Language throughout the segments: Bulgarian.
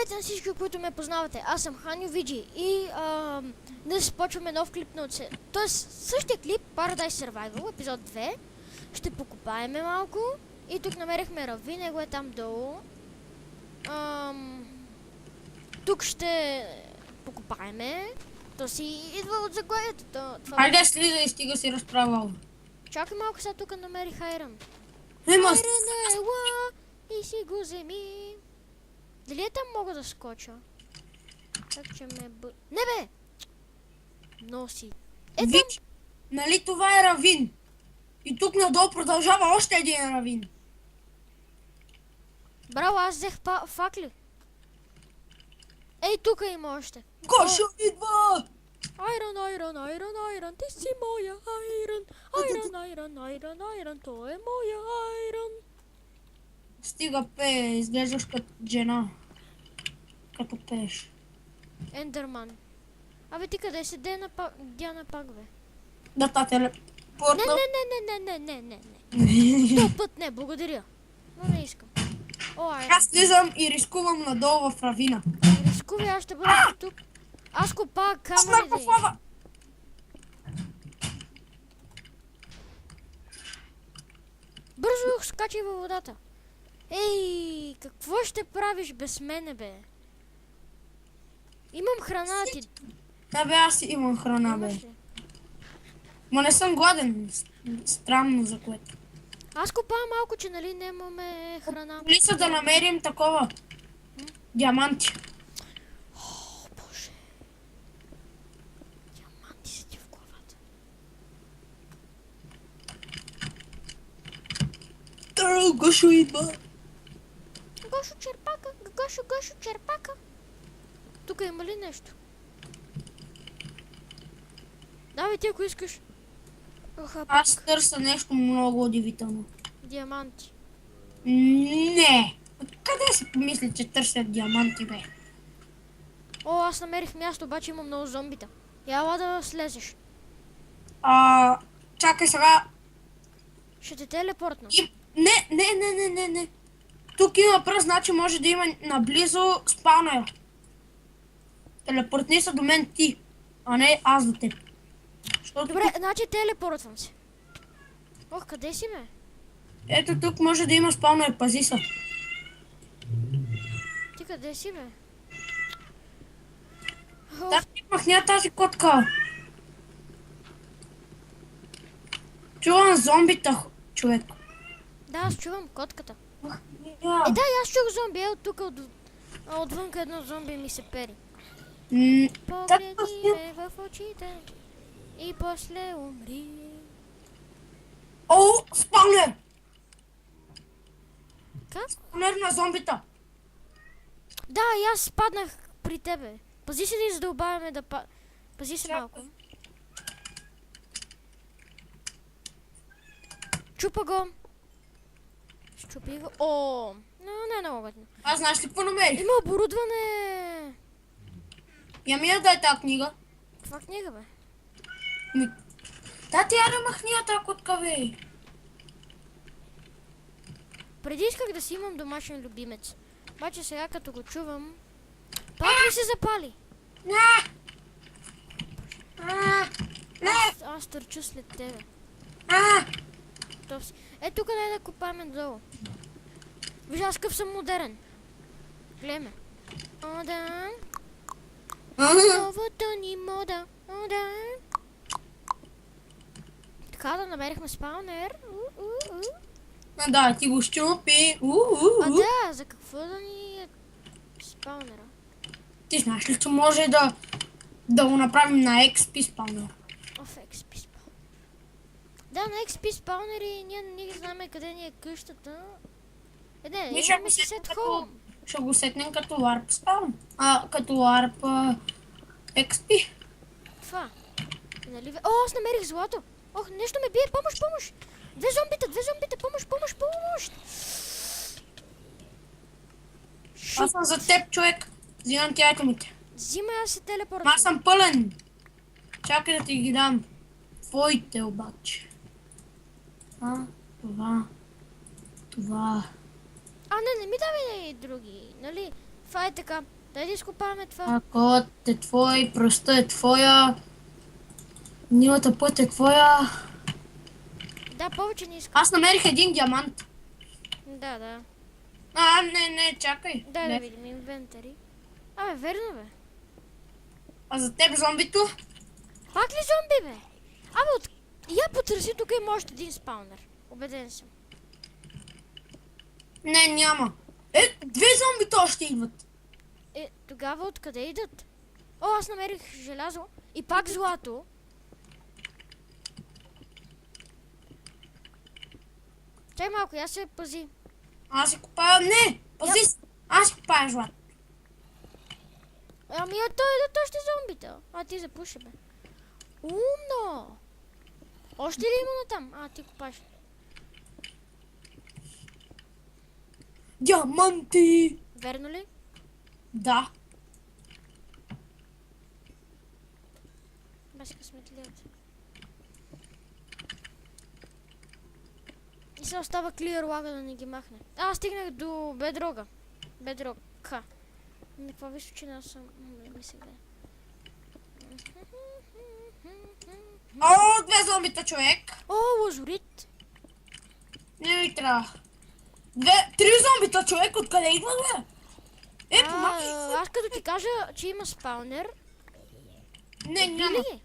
Здравейте на всички, които ме познавате. Аз съм Ханю Виджи и днес почваме нов клип на оце. Тоест същия клип, Paradise Survival, епизод 2. Ще покопаеме малко. И тук намерихме Рави, него е там долу. Тук ще покопаеме. То си идва от заглавието. Хайде слиза и стига си разправал. Чакай малко, сега тук намерих Айрон. Нема Айрон ела и си го вземи. Дали е там мога да скоча? Так че ме Не бе! Носи. Е там! Нали това е равин? И тук надолу продължава още един равин. Браво, аз взех факли. Ей, тук има още. Гошо идва! Айрон, ти си моя Айрон, той е моя Айрон. Стига пее, изглеждаш като жена. Като пееш. Ендерман. Абе ти къде си? Диана пак бе. Да та телепортна. Не. Този път не, благодаря. Но не искам. О, Айрон. Аз слизам и рискувам надолу в равина. Рискувай, аз ще бъда тук. Аз копа камъни. Бързо скачай във водата. Ей, какво ще правиш без мене, бе? Имам храна ти. Да бе, аз имам храна, бе. Ма не съм гладен. Странно за което. Аз копавам малко, че нали нямаме храна. Лиса да намерим такова. Диаманти. О, боже. Диаманти са ти в главата. Гошо идва. Гошо черпака. Тук има ли нещо? Давай ти, ако искаш. Аз търся нещо много удивително. Диаманти. Не. Къде си помисли, че търсят диаманти, бе? О, аз намерих място, обаче има много зомбита. Яла да слезеш. Чакай сега. Ще те телепортна. Не. Тук има пръст, значи може да има наблизо спаунер. Телепортни се до мен ти, а не аз до теб. Добре, значи телепортвам се. Ох, къде си, бе? Ето тук може да има спаунер, пази се. Ти къде си, бе? Да, ти махня тази котка. Чувам зомбита, човек. Да, аз чувам котката. Yeah. Да, аз чух зомби, от тук отвънка едно зомби ми се пери. Погледни ме в очите и после умри. О, спаунер! Как? Спаунер на зомбита. Да, и аз паднах при тебе. Пази се да издълбаваме да Пази се малко. Чупа го. Щупи го. О, не много готино. Аз знаеш ли какво намерих? Има оборудване. Я ми я дай тази книга. Каква книга, бе? Да, ти я да махни тази котка, бе. Преди исках да си имам домашен любимец. Обаче сега като го чувам, пак ли се запали? Аз търчу след тебе. Е, тук дай да копаем долу. Виж, аз къв съм модерен. Гледай ме. О, да. Новата ни мода. О, да. Така да намерихме спаунер. Да, ти го щупи. Да, за какво да ни е спаунера? Ти знаеш ли, че може да го направим на XP спаунер? XP спаунер. Да, на XP спаунери ние не знаем къде ни е къщата. Имаме си сет хоум. Ще го сетнем като LARP спаун. Като LARP XP. Това. Нали? О, аз намерих злато. Ох, нещо ме бие. Помощ. Две зомбита. Помощ. Аз съм за теб, човек. Взимам ти айтемите. Взимай, аз се телепортвам. Аз съм пълен. Чакай да ти ги дам. Твоите обаче. Това. Не ми давай други, нали? Това е така. Дай да изкопаваме това. Акът е твой, пръста е твоя, нивата път е твоя. Да, повече не искам. Аз намерих един диамант. Да, да. Не, чакай. Дай Не. да видим инвентари. Абе, верно бе. А за теб зомбито? Пак ли зомби бе? Абе, я потърси, тук има още един спаунер. Убеден съм. Не, няма. Две зомбито още идват. Тогава откъде идат? О, аз намерих желязо. И пак злато. Чай малко, я се пази. Аз си купая... Не! Пази се! Аз си купая злато. Ами той идат още зомбита. А ти запуши бе. Умно! Още ли има на там? Ти купаш. Диаманти! Верно ли? Да. Без късметлията. И се остава клиер лага да не ги махне. Стигнах до бедрога. Бедрока. На каква височина съм? Не се гледа. Две зомбита, човек. Лазурит. Не ми трябва. Три зомбита, човек. Откъде идват, бе? Помагай се. Аз като ти кажа, че има спаунер. Не, няма. Били ги?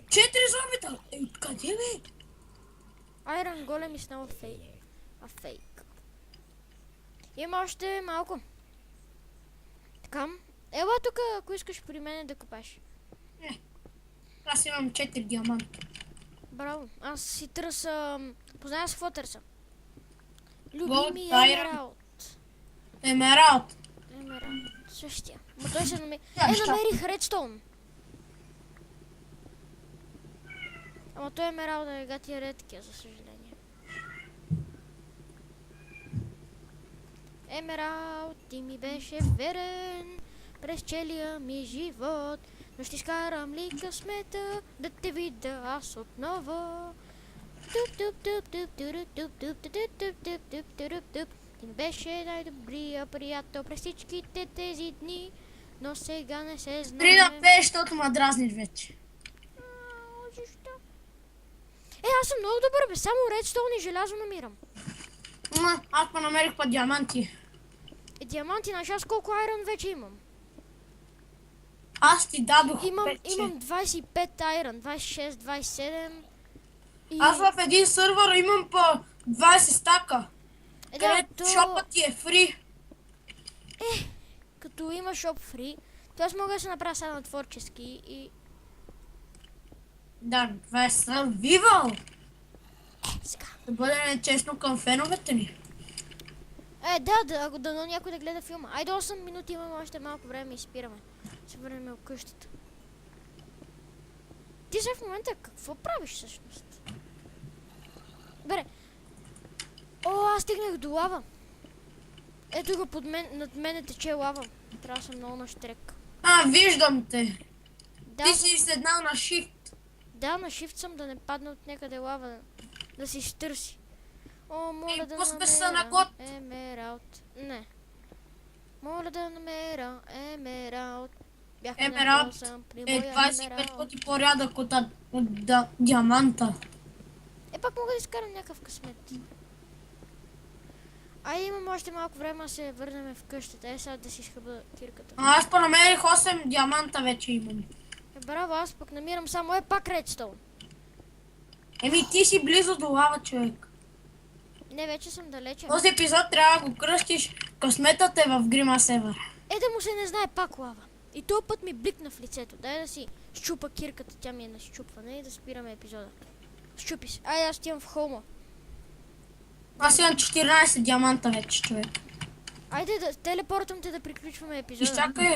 4 зомбита. Откъде, бе? Айрон голем и снова фейк. Има още малко. Така. Ела тук, ако искаш при мен да копаш. Не. Аз имам 4 диаманта. Браво. Аз си търся... Познавам с какво търся. Любими Gold, iron. емералд. Емералд. Емералд. Същия. Но той се намери... Ща. намерих редстоун. Ама той емералд е гатия редкия, за съжаление. Емералд, ти ми беше верен през целия ми живот. Но ще изкарам ли късмета да те видя аз отново. Ти ми беше най-добрия приятел през всичките тези дни, но сега не се знае. 3 на 5, защото ма дразниш вече. Защо? Аз съм много добър, бе. Само редстоун и желязо намирам. Аз па намерих па диаманти. Диаманти, знаеш аз колко айрон вече имам? Аз ти дадох Имам 5. 25 айрон, 26, 27 и... Аз в един сървър имам по 20 стака. Където шопът ти е фри. Като има шоп фри, то аз мога да се направя сега на творчески и... Да, това е сървивал. Сега. Да бъде честно към феновете ни. Да, някой да гледа филма. Айде 8 минути, имаме още малко време и спираме. Се върнем от къщата. Ти сега в момента какво правиш всъщност? Добре. Аз стигнах до лава. Ето го над мене тече лава. Трябва да съм много на штрек. Виждам те. Да, Ти си седнал на shift. да, на shift съм да не падна от някъде лава. Да си изтърси. Моля да пусна се на код. намеря емералд. Не. Моля да намеря емералд. Емералд съм при е моя 25 емералд. пъти по-рядък от диаманта. Пак мога да изкарам някакъв късмет. Имам още малко време да се върнем в къщата. Сега да си изхъба кирката. Аз па намерих 8 диаманта вече имам. Браво, аз пък намирам само пак редстоун. Ти си близо до лава, човек. Не, вече съм далече. Този епизод трябва да го кръстиш. Късметът е в Грима Север. Да му се не знае пак лава. И този път ми бликна в лицето. Дай да си щупа кирката, тя ми е на щупване и да спираме епизода. Щупи се. Аз отивам в холма. Аз имам 14 диаманта вече, човек. Айде да телепортвам те да приключваме епизода. Изчакай.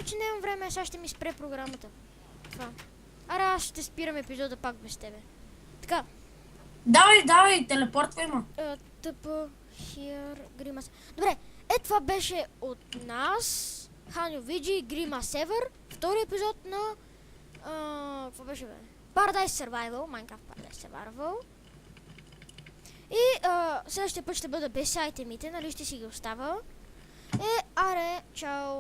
Че нямам време, сега ще ми спре програмата. Това. Аз ще спирам епизода пак без тебе. Така. Давай, телепортвай ма. Тъпо, here, Грима. Добре, това беше от нас. Ханю Виджи, Грима Север. Втори епизод на... какво беше, бе? Paradise Survival, Minecraft Paradise Survival. И следващия път ще бъда без айтемите, нали ще си ги остава. Аре, чао.